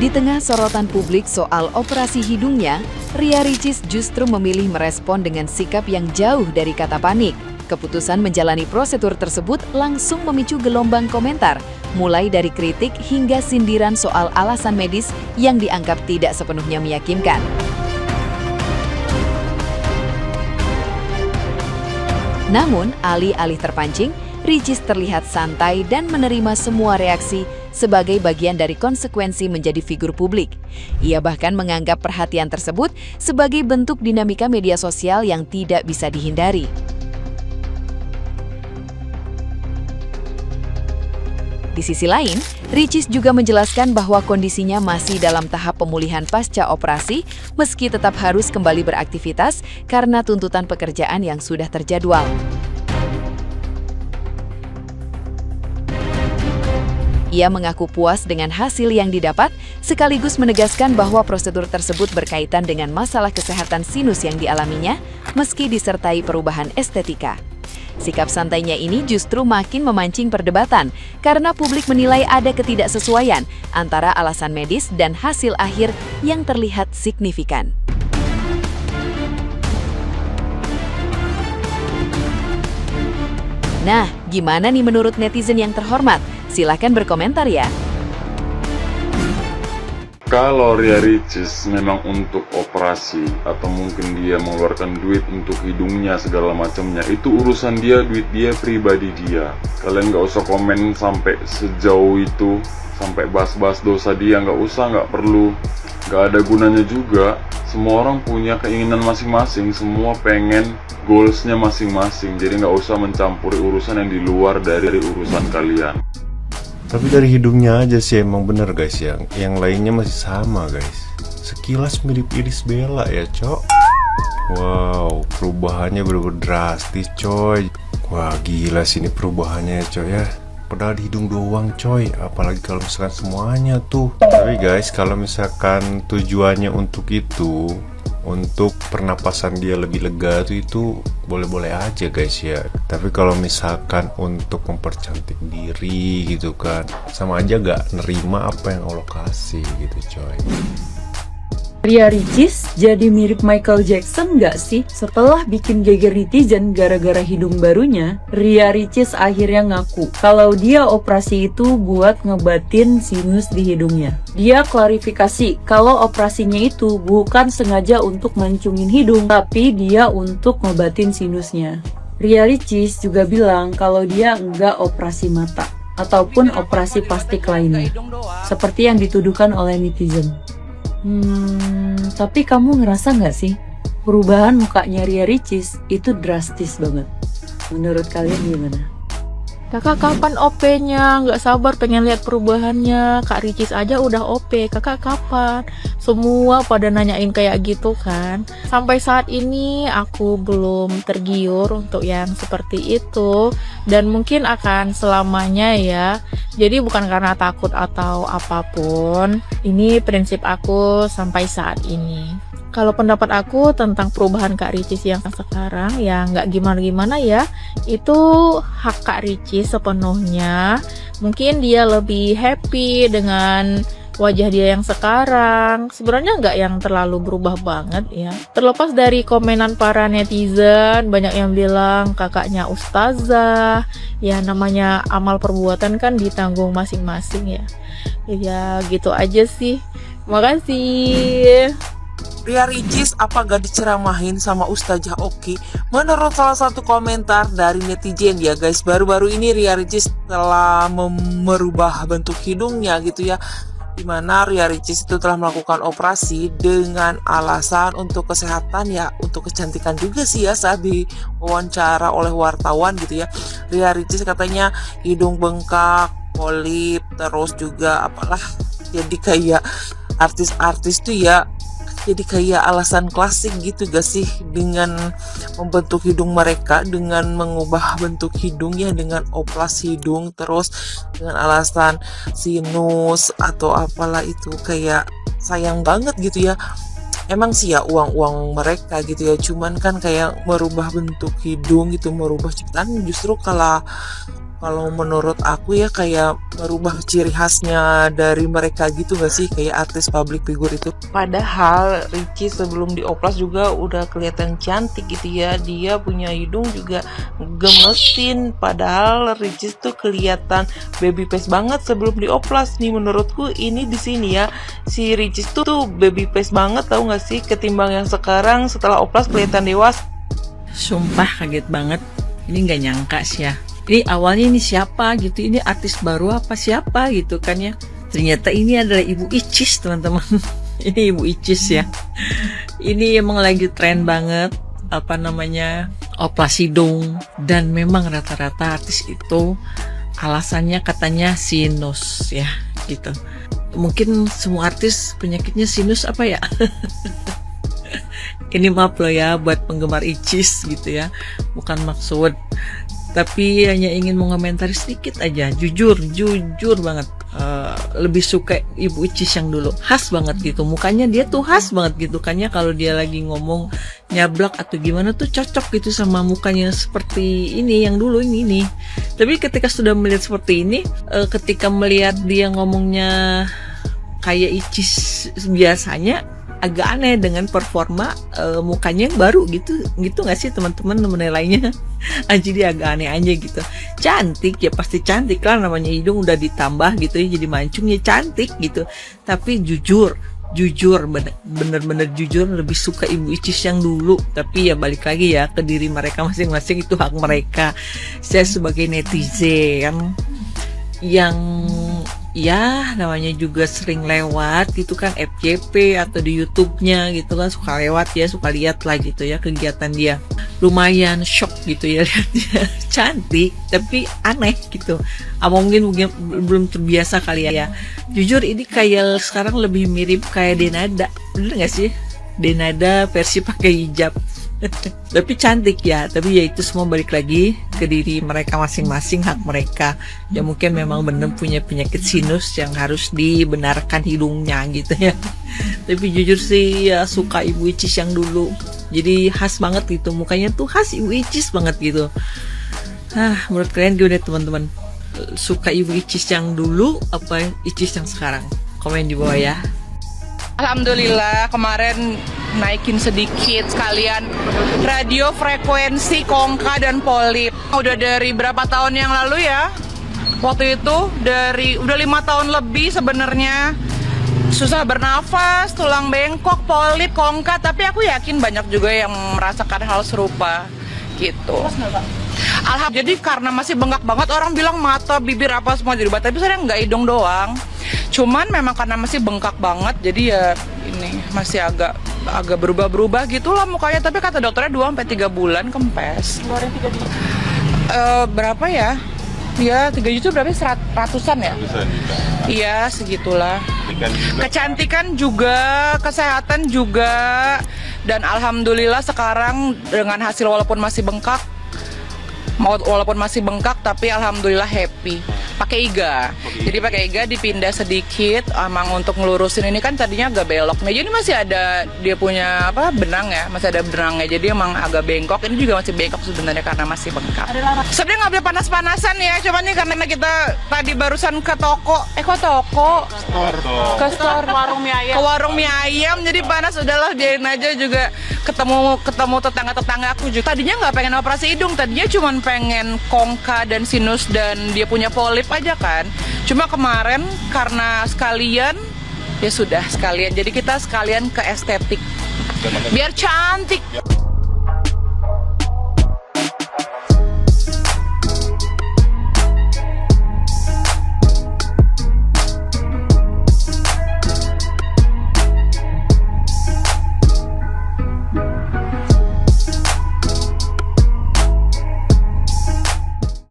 Di tengah sorotan publik soal operasi hidungnya, Ria Ricis justru memilih merespon dengan sikap yang jauh dari kata panik. Keputusan menjalani prosedur tersebut langsung memicu gelombang komentar, mulai dari kritik hingga sindiran soal alasan medis yang dianggap tidak sepenuhnya meyakinkan. Namun, alih-alih terpancing, Ricis terlihat santai dan menerima semua reaksi sebagai bagian dari konsekuensi menjadi figur publik. Ia bahkan menganggap perhatian tersebut sebagai bentuk dinamika media sosial yang tidak bisa dihindari. Di sisi lain, Ricis juga menjelaskan bahwa kondisinya masih dalam tahap pemulihan pasca operasi, meski tetap harus kembali beraktivitas karena tuntutan pekerjaan yang sudah terjadwal. Ia mengaku puas dengan hasil yang didapat, sekaligus menegaskan bahwa prosedur tersebut berkaitan dengan masalah kesehatan sinus yang dialaminya, meski disertai perubahan estetika. Sikap santainya ini justru makin memancing perdebatan, karena publik menilai ada ketidaksesuaian antara alasan medis dan hasil akhir yang terlihat signifikan. Nah, gimana nih menurut netizen yang terhormat? Silahkan berkomentar ya. Kalau Ria Ricis memang untuk operasi atau mungkin dia mengeluarkan duit untuk hidungnya segala macamnya, itu urusan dia, duit dia, pribadi dia. Kalian nggak usah komen sampai sejauh itu, sampai bahas-bahas dosa dia, nggak perlu, nggak ada gunanya juga. Semua orang punya keinginan masing-masing, semua pengen goalsnya masing-masing, jadi nggak usah mencampuri urusan yang di luar dari urusan kalian. Tapi dari hidungnya aja sih emang bener guys, yang lainnya masih sama guys. Sekilas mirip Irish Bella ya cok. Wow, perubahannya bener-bener drastis coy. Wah gila sih ini perubahannya coy ya. Padahal di hidung doang coy, apalagi kalau misalkan semuanya tuh. Tapi guys, kalau misalkan tujuannya untuk itu, untuk pernapasan dia lebih lega itu boleh-boleh aja guys ya. Tapi kalau misalkan untuk mempercantik diri gitu kan, sama aja gak nerima apa yang Allah kasih gitu coy. Ria Ricis jadi mirip Michael Jackson nggak sih? Setelah bikin geger netizen gara-gara hidung barunya, Ria Ricis akhirnya ngaku kalau dia operasi itu buat ngebatin sinus di hidungnya. Dia klarifikasi kalau operasinya itu bukan sengaja untuk mancungin hidung, tapi dia untuk ngebatin sinusnya. Ria Ricis juga bilang kalau dia nggak operasi mata ataupun operasi plastik lainnya, seperti yang dituduhkan oleh netizen. Tapi kamu ngerasa nggak sih perubahan mukanya Ria Ricis itu drastis banget? Menurut kalian gimana? Kakak kapan OP-nya? Nggak sabar pengen lihat perubahannya. Kak Ricis aja udah OP, kakak kapan? Semua pada nanyain kayak gitu kan. Sampai saat ini aku belum tergiur untuk yang seperti itu, dan mungkin akan selamanya ya. Jadi bukan karena takut atau apapun, ini prinsip aku sampai saat ini. Kalau pendapat aku tentang perubahan Kak Ricis yang sekarang, ya nggak gimana-gimana ya. Itu hak Kak Ricis sepenuhnya. Mungkin dia lebih happy dengan wajah dia yang sekarang. Sebenarnya nggak yang terlalu berubah banget ya. Terlepas dari komenan para netizen, banyak yang bilang kakaknya ustazah. Ya namanya amal perbuatan kan ditanggung masing-masing ya. Ya gitu aja sih. Makasih. Ria Ricis apa gak diceramahin sama Ustazah Oki? Menurut salah satu komentar dari netizen ya guys, baru-baru ini Ria Ricis telah merubah bentuk hidungnya gitu ya, dimana Ria Ricis itu telah melakukan operasi dengan alasan untuk kesehatan ya, untuk kecantikan juga sih ya. Saat diwawancara oleh wartawan gitu ya, Ria Ricis katanya hidung bengkak, polip, terus juga apalah, jadi kayak artis-artis tuh ya, jadi kayak alasan klasik gitu gak sih dengan membentuk hidung mereka, dengan mengubah bentuk hidungnya dengan operasi hidung, terus dengan alasan sinus atau apalah, itu kayak sayang banget gitu ya. Emang sih ya uang mereka gitu ya, cuman kan kayak merubah bentuk hidung gitu, merubah ciptaan justru kalah kalau menurut aku ya kayak merubah ciri khasnya dari mereka gitu gak sih, kayak artis public figure itu. Padahal Ricis sebelum dioplas juga udah kelihatan cantik gitu ya, dia punya hidung juga gemesin. Padahal Ricis tuh kelihatan baby face banget sebelum dioplas nih. Menurutku ini di sini ya, si Ricis tuh baby face banget, tahu gak sih, ketimbang yang sekarang setelah oplas kelihatan dewasa. Sumpah kaget banget. Ini nggak nyangka sih ya. Ini awalnya ini siapa gitu, ini artis baru apa siapa gitu kan ya. Ternyata ini adalah Ibu Icis, teman-teman. Ini Ibu Icis ya. Ini emang lagi tren banget, apa namanya, oplas hidung. Dan memang rata-rata artis itu alasannya katanya sinus ya gitu. Mungkin semua artis penyakitnya sinus apa ya. Ini maaf loh ya buat penggemar Icis gitu ya, bukan maksud, tapi hanya ingin mengomentari sedikit aja. Jujur banget, lebih suka Ibu Icis yang dulu. Khas banget gitu, mukanya dia tuh khas banget gitu kan ya. Kalau dia lagi ngomong nyablak atau gimana tuh cocok gitu sama mukanya seperti ini yang dulu ini. Tapi ketika sudah melihat seperti ini, ketika melihat dia ngomongnya kayak Icis biasanya, agak aneh dengan performa mukanya yang baru gitu nggak sih teman-teman menilainya? Jadi agak aneh aja gitu. Cantik ya pasti cantik lah, namanya hidung udah ditambah gitu ya, jadi mancung ya cantik gitu. Tapi jujur bener-bener jujur lebih suka Ibu Icis yang dulu. Tapi ya balik lagi ya ke diri mereka masing-masing, itu hak mereka. Saya sebagai netizen yang ya namanya juga sering lewat gitu kan, FYP atau di YouTube-nya gitu kan, suka lewat ya, suka lihat lah gitu ya kegiatan dia. Lumayan shock gitu ya lihat dia cantik tapi aneh gitu. Apa mungkin belum terbiasa kali ya. Jujur ini kayak sekarang lebih mirip kayak Denada, bener gak sih? Denada versi pakai hijab. Tapi cantik ya, tapi ya itu semua balik lagi ke diri mereka masing-masing, hak mereka. Ya mungkin memang bener punya penyakit sinus yang harus dibenarkan hidungnya gitu ya. Tapi jujur sih ya suka Ibu Icis yang dulu. Jadi khas banget gitu, mukanya tuh khas Ibu Icis banget gitu. Menurut kalian gimana teman-teman? Suka Ibu Icis yang dulu apa Icis yang sekarang? Komen di bawah ya. Alhamdulillah kemarin naikin sedikit sekalian radio frekuensi kongka dan polip. Udah dari berapa tahun yang lalu ya? Waktu itu udah 5 tahun lebih sebenarnya. Susah bernafas, tulang bengkok, polip, kongka, tapi aku yakin banyak juga yang merasakan hal serupa gitu. Alhamdulillah, jadi karena masih bengkak banget, orang bilang mata, bibir apa semua dirubah, tapi saya nggak hidung doang. Cuman memang karena masih bengkak banget, jadi ya ini masih agak berubah-berubah gitulah mukanya. Tapi kata dokternya 2-3 bulan kempes. Keluarin 3 juta. Berapa ya? Ya 3 juta berapa? Ratusan ya? Iya segitulah. Kecantikan juga, kesehatan juga, dan alhamdulillah sekarang dengan hasil walaupun masih bengkak tapi alhamdulillah happy. Pakai iga. Jadi pakai iga dipindah sedikit emang untuk ngelurusin ini kan tadinya agak belok. Nah, jadi masih ada dia punya benang ya, masih ada benangnya. Jadi emang agak bengkok. Ini juga masih bengkok sebenarnya karena masih bengkak. Sebenarnya nggak boleh panas-panasan ya. Cuman nih karena kita tadi barusan ke toko. Ke store warung mie ayam. Ke warung mie ayam jadi panas, udahlah biarin aja juga ketemu tetangga-tetangga aku juga. Tadinya nggak pengen operasi hidung, tadinya cuma pengen kongka dan sinus dan dia punya polip aja kan. Cuma kemarin karena sekalian ya sudah sekalian. Jadi kita sekalian ke estetik biar cantik.